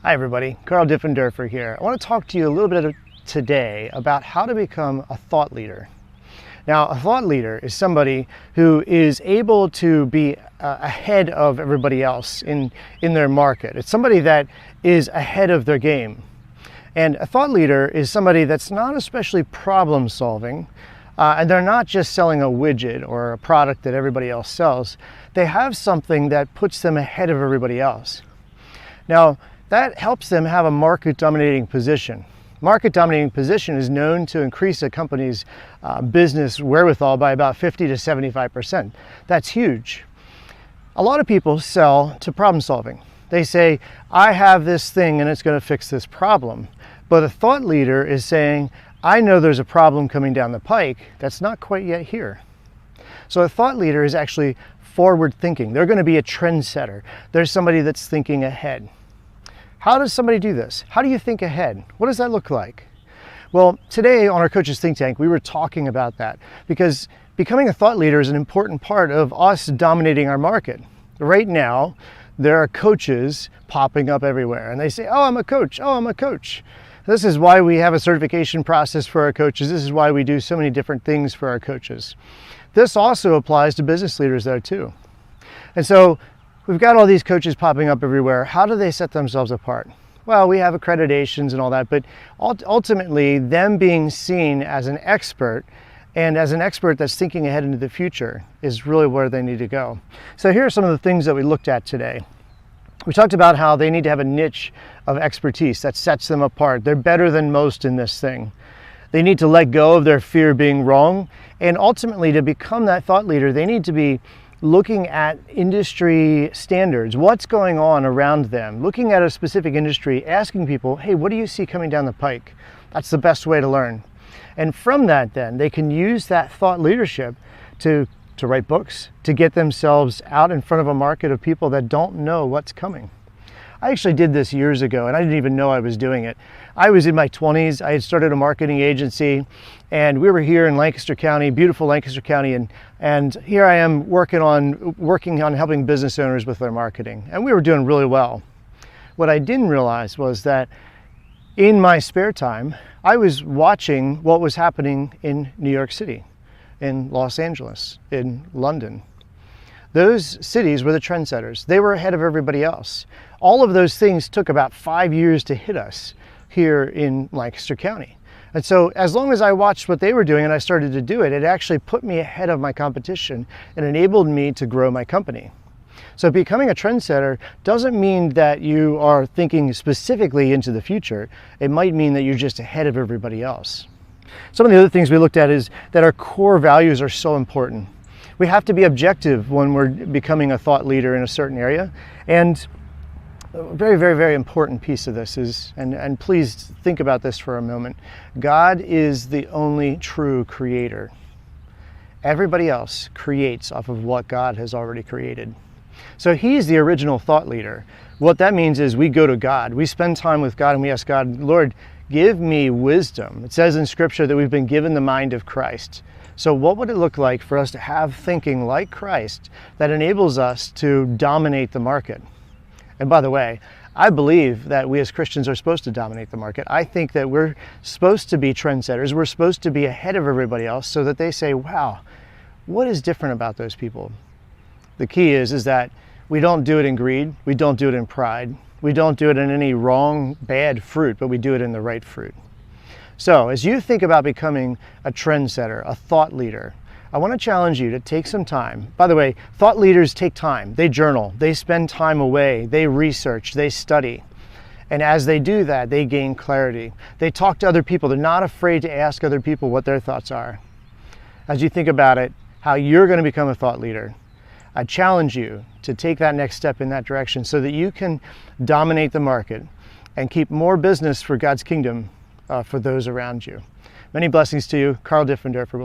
Hi everybody, Carl Diffenderfer here. I want to talk to you a little bit today about how to become a thought leader. Now, a thought leader is somebody who is able to be ahead of everybody else in their market. It's somebody that is ahead of their game. And a thought leader is somebody that's not especially problem solving, and they're not just selling a widget or a product that everybody else sells. They have something that puts them ahead of everybody else. Now, that helps them have a market dominating position. Market dominating position is known to increase a company's business wherewithal by about 50 to 75%. That's huge. A lot of people sell to problem solving. They say, I have this thing and it's going to fix this problem. But a thought leader is saying, I know there's a problem coming down the pike that's not quite yet here. So a thought leader is actually forward thinking. They're going to be a trendsetter. There's somebody that's thinking ahead. How does somebody do this? How do you think ahead? What does that look like? Well, today on our Coaches Think Tank, we were talking about that because becoming a thought leader is an important part of us dominating our market. Right now, there are coaches popping up everywhere and they say, oh, I'm a coach. Oh, I'm a coach. This is why we have a certification process for our coaches. This is why we do so many different things for our coaches. This also applies to business leaders though too. And so we've got all these coaches popping up everywhere. How do they set themselves apart? Well, we have accreditations and all that, but ultimately them being seen as an expert and as an expert that's thinking ahead into the future is really where they need to go. So here are some of the things that we looked at today. We talked about how they need to have a niche of expertise that sets them apart. They're better than most in this thing. They need to let go of their fear of being wrong. And ultimately, to become that thought leader, they need to be looking at industry standards, what's going on around them, looking at a specific industry, asking people, hey, what do you see coming down the pike? That's the best way to learn. And from that, then, they can use that thought leadership to write books, to get themselves out in front of a market of people that don't know what's coming. I actually did this years ago, and I didn't even know I was doing it. I was in my 20s. I had started a marketing agency, and we were here in Lancaster County, beautiful Lancaster County, and here I am working on helping business owners with their marketing, and we were doing really well. What I didn't realize was that in my spare time, I was watching what was happening in New York City, in Los Angeles, in London. Those cities were the trendsetters. They were ahead of everybody else. All of those things took about 5 years to hit us here in Lancaster County. And so as long as I watched what they were doing and I started to do it, it actually put me ahead of my competition and enabled me to grow my company. So becoming a trendsetter doesn't mean that you are thinking specifically into the future. It might mean that you're just ahead of everybody else. Some of the other things we looked at is that our core values are so important. We have to be objective when we're becoming a thought leader in a certain area. And a very, very, very important piece of this is, and please think about this for a moment, God is the only true creator. Everybody else creates off of what God has already created. So He's the original thought leader. What that means is we go to God. We spend time with God and we ask God, Lord, give me wisdom. It says in Scripture that we've been given the mind of Christ. So what would it look like for us to have thinking like Christ that enables us to dominate the market? And by the way, I believe that we as Christians are supposed to dominate the market. I think that we're supposed to be trendsetters. We're supposed to be ahead of everybody else so that they say, wow, what is different about those people? The key is that we don't do it in greed. We don't do it in pride. We don't do it in any wrong, bad fruit, but we do it in the right fruit. So as you think about becoming a trendsetter, a thought leader, I want to challenge you to take some time. By the way, thought leaders take time. They journal, they spend time away, they research, they study. And as they do that, they gain clarity. They talk to other people. They're not afraid to ask other people what their thoughts are. As you think about it, how you're going to become a thought leader, I challenge you to take that next step in that direction so that you can dominate the market and keep more business for God's kingdom for those around you. Many blessings to you. Carl Diffenderfer.